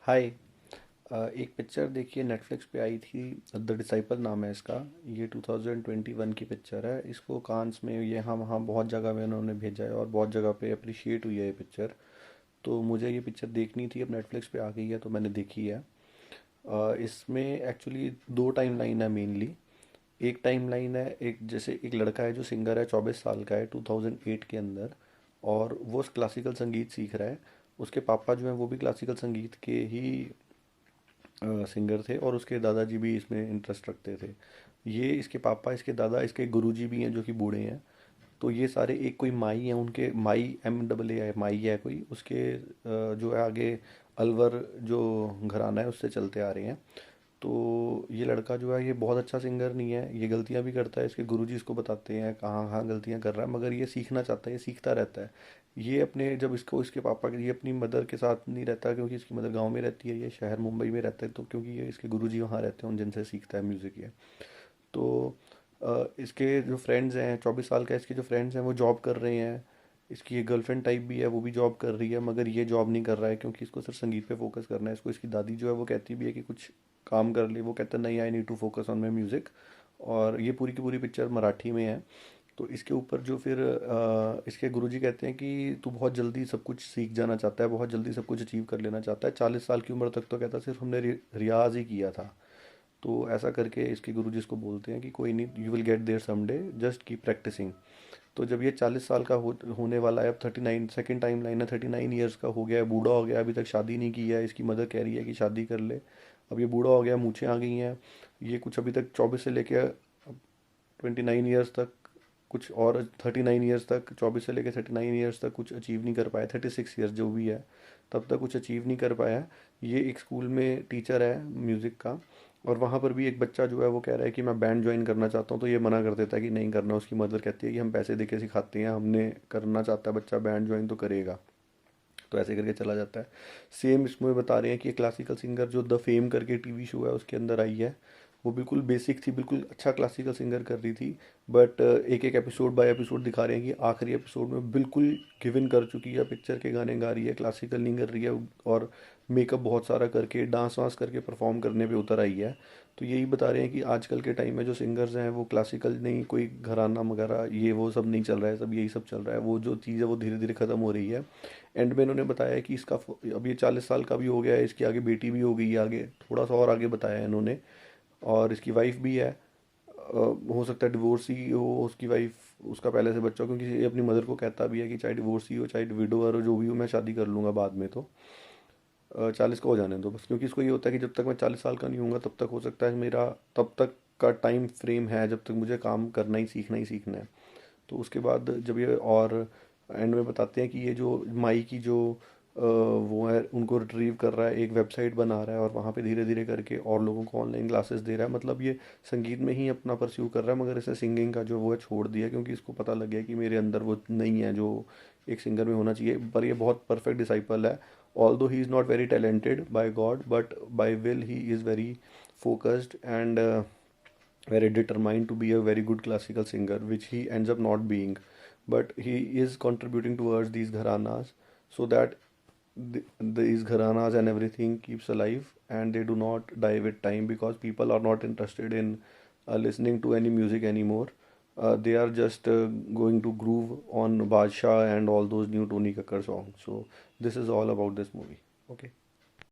हाय। एक पिक्चर देखिए नेटफ्लिक्स पे आई थी। द डिसाइपल नाम है इसका। ये 2021 की पिक्चर है। इसको कांस में यहाँ वहाँ बहुत जगह में उन्होंने भेजा है और बहुत जगह पे अप्रिशिएट हुई है ये पिक्चर। तो मुझे ये पिक्चर देखनी थी, अब नेटफ्लिक्स पे आ गई है तो मैंने देखी है। इसमें एक्चुअली दो टाइम लाइन है मेनली। एक टाइम लाइन है, एक जैसे एक लड़का है जो सिंगर है, 24 साल का है, 2008 के अंदर। और वो क्लासिकल संगीत सीख रहा है। उसके पापा जो हैं वो भी क्लासिकल संगीत के ही सिंगर थे और उसके दादाजी भी इसमें इंटरेस्ट रखते थे। ये इसके पापा, इसके दादा, इसके गुरुजी भी हैं जो कि बूढ़े हैं। तो ये सारे एक कोई माई है उनके, माई MAA है, माई है कोई उसके जो है आगे अलवर जो घराना है उससे चलते आ रहे हैं। तो ये लड़का जो है ये बहुत अच्छा सिंगर नहीं है, ये गलतियां भी करता है। इसके गुरुजी इसको बताते हैं कहाँ कहाँ गलतियां कर रहा है, मगर ये सीखना चाहता है, ये सीखता रहता है। ये अपने जब इसको इसके पापा के, ये अपनी मदर के साथ नहीं रहता क्योंकि इसकी मदर गांव में रहती है, ये शहर मुंबई में रहता है। तो क्योंकि ये इसके गुरुजी वहाँ रहते हैं उन जिनसे सीखता है म्यूज़िक ये। तो इसके जो फ्रेंड्स हैं, 24 साल का इसके जो फ्रेंड्स हैं वो जॉब कर रहे हैं। इसकी एक गर्लफ्रेंड टाइप भी है, वो भी जॉब कर रही है, मगर ये जॉब नहीं कर रहा है क्योंकि इसको सिर्फ संगीत पे फोकस करना है। इसको इसकी दादी जो है वो कहती भी है कि कुछ काम कर ले, वो कहता है नहीं, I need to focus on my music. और ये पूरी की पूरी पिक्चर मराठी में है। तो इसके ऊपर जो फिर इसके गुरुजी कहते हैं कि तू बहुत जल्दी सब कुछ सीख जाना चाहता है, बहुत जल्दी सब कुछ अचीव कर लेना चाहता है, 40 साल की उम्र तक तो कहता है सिर्फ हमने रियाज ही किया था। तो ऐसा करके इसके गुरुजी इसको बोलते हैं कि कोई नहीं, you will get there someday, just keep practising. तो जब ये 40 साल का होने वाला है, अब 39, सेकेंड टाइम लाइन है, 39 ईयर्स का हो गया है, बूढ़ा हो गया, अभी तक शादी नहीं की है। इसकी मदर कह रही है कि शादी कर ले। अब ये बूढ़ा हो गया, मूछें आ गई हैं। ये कुछ अभी तक 24 से लेके 29 ईयर्स तक कुछ, और 39 ईयर्स तक, 24 से लेकर 39 ईयर्स तक कुछ अचीव नहीं कर पाया, 36 ईयर्स जो भी है तब तक कुछ अचीव नहीं कर पाया। ये एक स्कूल में टीचर है म्यूज़िक का। और वहाँ पर भी एक बच्चा जो है वो कह रहा है कि मैं बैंड ज्वाइन करना चाहता हूँ, तो ये मना कर देता है कि नहीं करना। उसकी मदर कहती है कि हम पैसे दे के सिखाते हैं, हमने करना चाहता है बच्चा बैंड ज्वाइन तो करेगा। तो ऐसे करके चला जाता है। सेम इसमें बता रहे हैं कि क्लासिकल सिंगर जो द फेम करके टीवी शो है उसके अंदर आई है, वो बिल्कुल बेसिक थी, बिल्कुल अच्छा क्लासिकल सिंगर कर रही थी। बट एक एक एपिसोड बाय एपिसोड दिखा रहे हैं कि आखिरी एपिसोड में बिल्कुल गिव इन कर चुकी है, पिक्चर के गाने गा रही है, क्लासिकल नहीं कर रही है। और मेकअप बहुत सारा करके, डांस वांस करके परफॉर्म करने पे उतर आई है। तो यही बता रहे हैं कि आजकल के टाइम में जो सिंगर्स हैं वो क्लासिकल नहीं, कोई घराना वगैरह ये वो सब नहीं चल रहा है, सब यही सब चल रहा है। वो जो चीज़ है वो धीरे धीरे ख़त्म हो रही है। एंड में इन्होंने बताया कि इसका अब ये 40 साल का भी हो गया है, इसकी आगे बेटी भी हो गई है, आगे थोड़ा सा और आगे बताया है इन्होंने। और इसकी वाइफ भी है। हो सकता है डिवोर्स ही हो उसकी वाइफ, उसका पहले से बच्चा हो, क्योंकि ये अपनी मदर को कहता भी है कि चाहे डिवोर्स ही हो, चाहे विडोअर हो, जो भी हो, मैं शादी कर लूँगा बाद में। तो 40 का हो जाने दो बस, क्योंकि इसको ये होता है कि जब तक मैं 40 साल का नहीं होऊंगा तब तक हो सकता है मेरा, तब तक का टाइम फ्रेम है जब तक मुझे काम करना ही सीखना है। तो उसके बाद जब ये, और एंड में बताते हैं कि ये जो माई की जो वो है उनको रिट्रीव कर रहा है, एक वेबसाइट बना रहा है और वहाँ पे धीरे धीरे करके और लोगों को ऑनलाइन क्लासेस दे रहा है। मतलब ये संगीत में ही अपना परस्यू कर रहा है, मगर इसे सिंगिंग का जो वो है छोड़ दिया, क्योंकि इसको पता लग गया कि मेरे अंदर वो नहीं है जो एक सिंगर में होना चाहिए। पर ये बहुत परफेक्ट डिसाइपल है। Although he is not very talented by God, but by will he is very focused and very determined to be a very good classical singer, which he ends up not being. But he is contributing towards these gharanas so that these gharanas and everything keeps alive and they do not die with time, because people are not interested in listening to any music anymore. They are just going to groove on Badshah and all those new Tony Kakkar songs. So this is all about this movie. Okay.